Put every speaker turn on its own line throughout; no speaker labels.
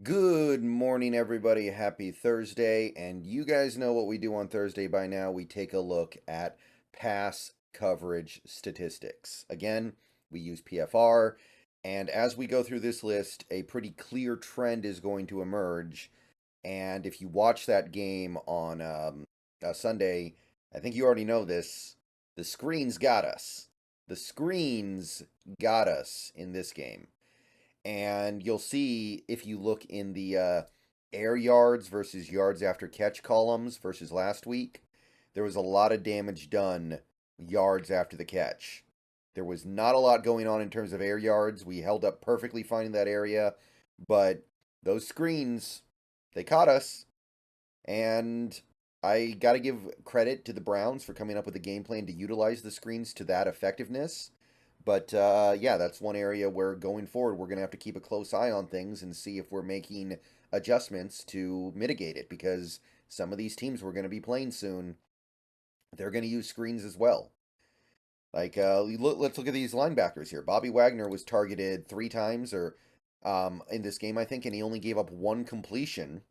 Good morning, everybody. Happy Thursday. And you guys know what we do on Thursday by now. We take a look at pass coverage statistics. Again, we use PFR. And as we go through this list, a pretty clear trend is going to emerge. And if you watch that game on Sunday, I think you already know this. The screens got us. The screens got us in this game. And you'll see if you look in the air yards versus yards after catch columns versus last week, there was a lot of damage done yards after the catch. There was not a lot going on in terms of air yards. We held up perfectly fine in that area, but those screens, they caught us. And I got to give credit to the Browns for coming up with a game plan to utilize the screens to that effectiveness. But yeah, that's one area where going forward, we're going to have to keep a close eye on things and see if we're making adjustments to mitigate it because some of these teams we're going to be playing soon, they're going to use screens as well. Like, let's look at these linebackers here. Bobby Wagner was targeted 3 times or in this game, I think, and he only gave up one completion,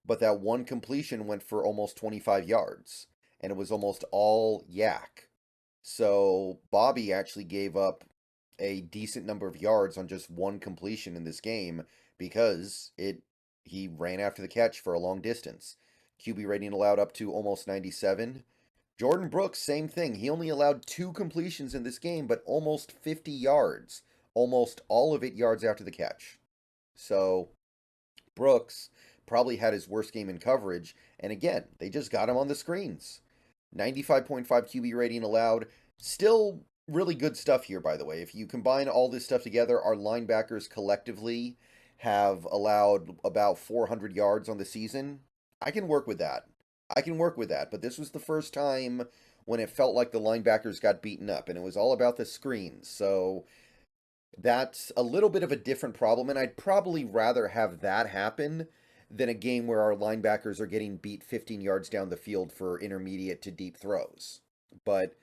but that one completion went for almost 25 yards, and it was almost all yak. So Bobby actually gave up a decent number of yards on just one completion in this game because he ran after the catch for a long distance. QB rating allowed up to almost 97. Jordan Brooks, same thing. He only allowed 2 completions in this game, but almost 50 yards. Almost all of it yards after the catch. So Brooks probably had his worst game in coverage, and again, they just got him on the screens. 95.5 QB rating allowed. Still really good stuff here, by the way. If you combine all this stuff together, our linebackers collectively have allowed about 400 yards on the season. I can work with that. I can work with that, but this was the first time when it felt like the linebackers got beaten up, and it was all about the screens. So that's a little bit of a different problem, and I'd probably rather have that happen than a game where our linebackers are getting beat 15 yards down the field for intermediate to deep throws. But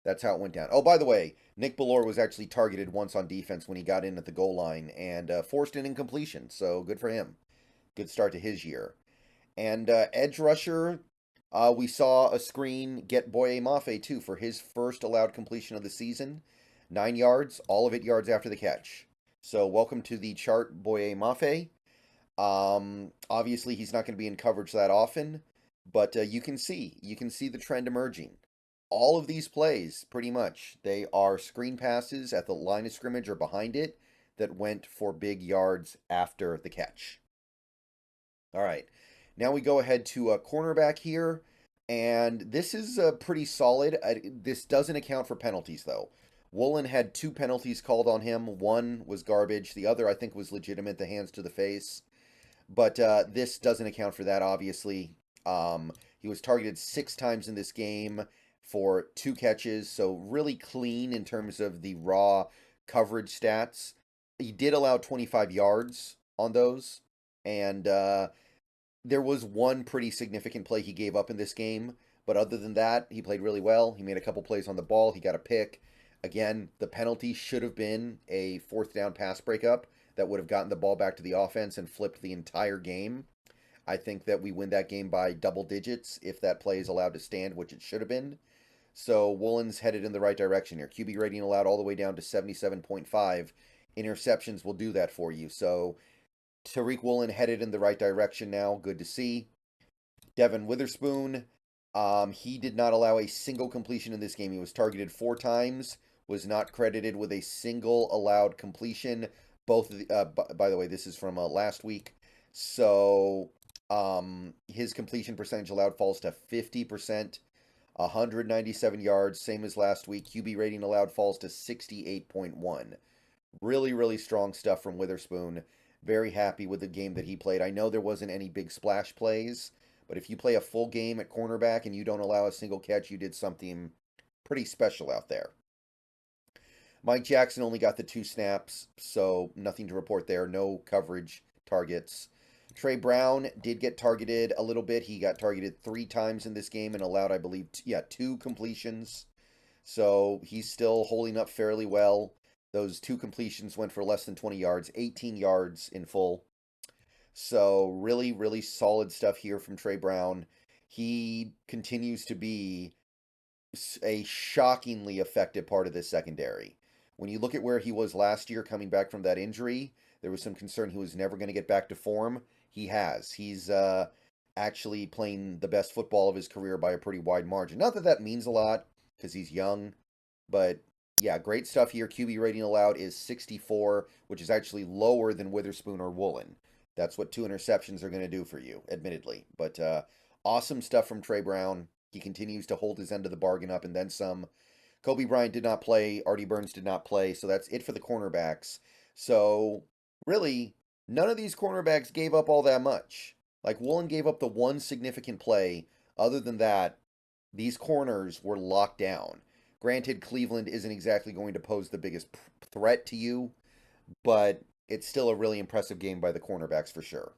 that's how it went down. Oh, by the way, Nick Bellore was actually targeted once on defense when he got in at the goal line and forced an incompletion, so good for him. Good start to his year. And edge rusher, we saw a screen get Boye Mafe too for his first allowed completion of the season. 9 yards, all of it yards after the catch. So welcome to the chart, Boye Mafe. Obviously he's not going to be in coverage that often, but you can see the trend emerging. All of these plays, pretty much, they are screen passes at the line of scrimmage or behind it that went for big yards after the catch. All right, now we go ahead to a cornerback here, and this is pretty solid. This doesn't account for penalties though. Woolen had 2 penalties called on him. One was garbage. The other, I think, was legitimate, the hands to the face. But this doesn't account for that, obviously. He was targeted 6 times in this game for 2 catches, so really clean in terms of the raw coverage stats. He did allow 25 yards on those, and there was one pretty significant play he gave up in this game. But other than that, he played really well. He made a couple plays on the ball. He got a pick. Again, the penalty should have been a fourth down pass breakup that would have gotten the ball back to the offense and flipped the entire game. I think that we win that game by double digits if that play is allowed to stand, which it should have been. So Woolen's headed in the right direction here. QB rating allowed all the way down to 77.5. Interceptions will do that for you. So Tariq Woolen headed in the right direction now. Good to see. Devin Witherspoon, he did not allow a single completion in this game. He was targeted 4 times, was not credited with a single allowed completion. Both, by the way, this is from last week. So his completion percentage allowed falls to 50%, 197 yards, same as last week. QB rating allowed falls to 68.1. Really, really strong stuff from Witherspoon. Very happy with the game that he played. I know there wasn't any big splash plays, but if you play a full game at cornerback and you don't allow a single catch, you did something pretty special out there. Mike Jackson only got the 2 snaps, so nothing to report there. No coverage targets. Trey Brown did get targeted a little bit. He got targeted 3 times in this game and allowed, I believe, 2 completions. So he's still holding up fairly well. Those 2 completions went for less than 20 yards, 18 yards in full. So really, really solid stuff here from Trey Brown. He continues to be a shockingly effective part of this secondary. When you look at where he was last year coming back from that injury, there was some concern he was never going to get back to form. He has. He's actually playing the best football of his career by a pretty wide margin. Not that that means a lot because he's young, but yeah, great stuff here. QB rating allowed is 64, which is actually lower than Witherspoon or Woolen. That's what 2 interceptions are going to do for you, admittedly. But awesome stuff from Trey Brown. He continues to hold his end of the bargain up and then some. Kobe Bryant did not play. Artie Burns did not play. So that's it for the cornerbacks. So really, none of these cornerbacks gave up all that much. Like Woolen gave up the one significant play. Other than that, these corners were locked down. Granted, Cleveland isn't exactly going to pose the biggest threat to you, but it's still a really impressive game by the cornerbacks for sure.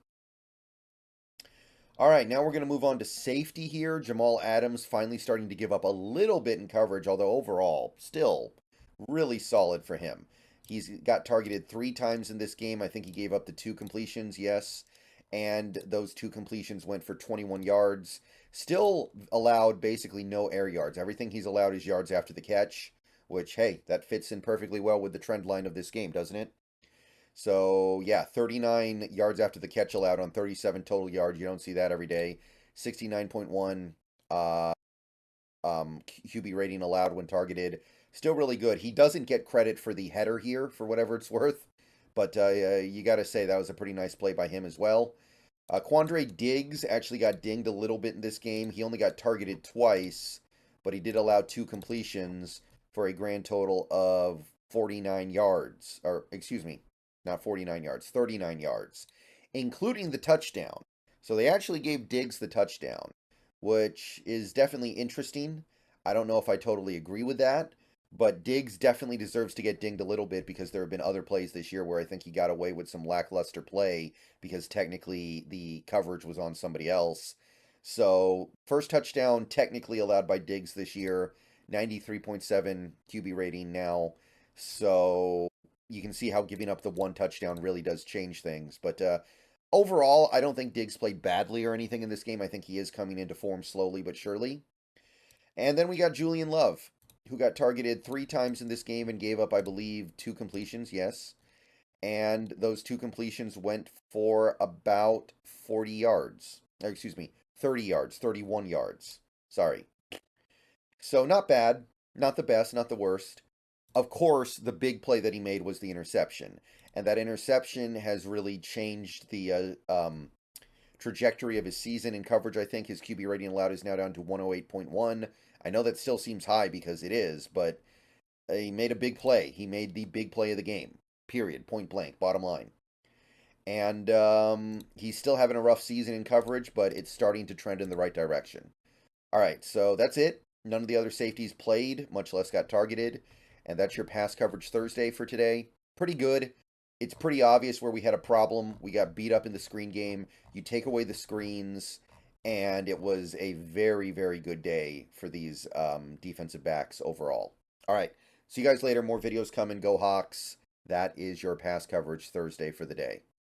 All right, now we're going to move on to safety here. Jamal Adams finally starting to give up a little bit in coverage, although overall, still really solid for him. He's got targeted 3 times in this game. I think he gave up the 2 completions, yes. And those 2 completions went for 21 yards. Still allowed basically no air yards. Everything he's allowed is yards after the catch, which, hey, that fits in perfectly well with the trend line of this game, doesn't it? So, yeah, 39 yards after the catch allowed on 37 total yards. You don't see that every day. 69.1 QB rating allowed when targeted. Still really good. He doesn't get credit for the header here, for whatever it's worth. But you got to say that was a pretty nice play by him as well. Quandre Diggs actually got dinged a little bit in this game. He only got targeted twice, but he did allow 2 completions for a grand total of 49 yards. Or, excuse me, not 49 yards, 39 yards, including the touchdown. So they actually gave Diggs the touchdown, which is definitely interesting. I don't know if I totally agree with that, but Diggs definitely deserves to get dinged a little bit because there have been other plays this year where I think he got away with some lackluster play because technically the coverage was on somebody else. So, first touchdown technically allowed by Diggs this year, 93.7 QB rating now. So, you can see how giving up the 1 touchdown really does change things. But overall, I don't think Diggs played badly or anything in this game. I think he is coming into form slowly but surely. And then we got Julian Love, who got targeted 3 times in this game and gave up, I believe, 2 completions, yes. And those 2 completions went for about 40 yards. Or, excuse me, 30 yards, 31 yards. Sorry. So not bad. Not the best, not the worst. Of course, the big play that he made was the interception. And that interception has really changed the trajectory of his season in coverage. I think his QB rating allowed is now down to 108.1. I know that still seems high because it is, but he made a big play. He made the big play of the game, period, point blank, bottom line. And he's still having a rough season in coverage, but it's starting to trend in the right direction. All right, so that's it. None of the other safeties played, much less got targeted. And that's your pass coverage Thursday for today. Pretty good. It's pretty obvious where we had a problem. We got beat up in the screen game. You take away the screens, and it was a very, very good day for these defensive backs overall. All right. See you guys later. More videos coming. Go Hawks. That is your pass coverage Thursday for the day.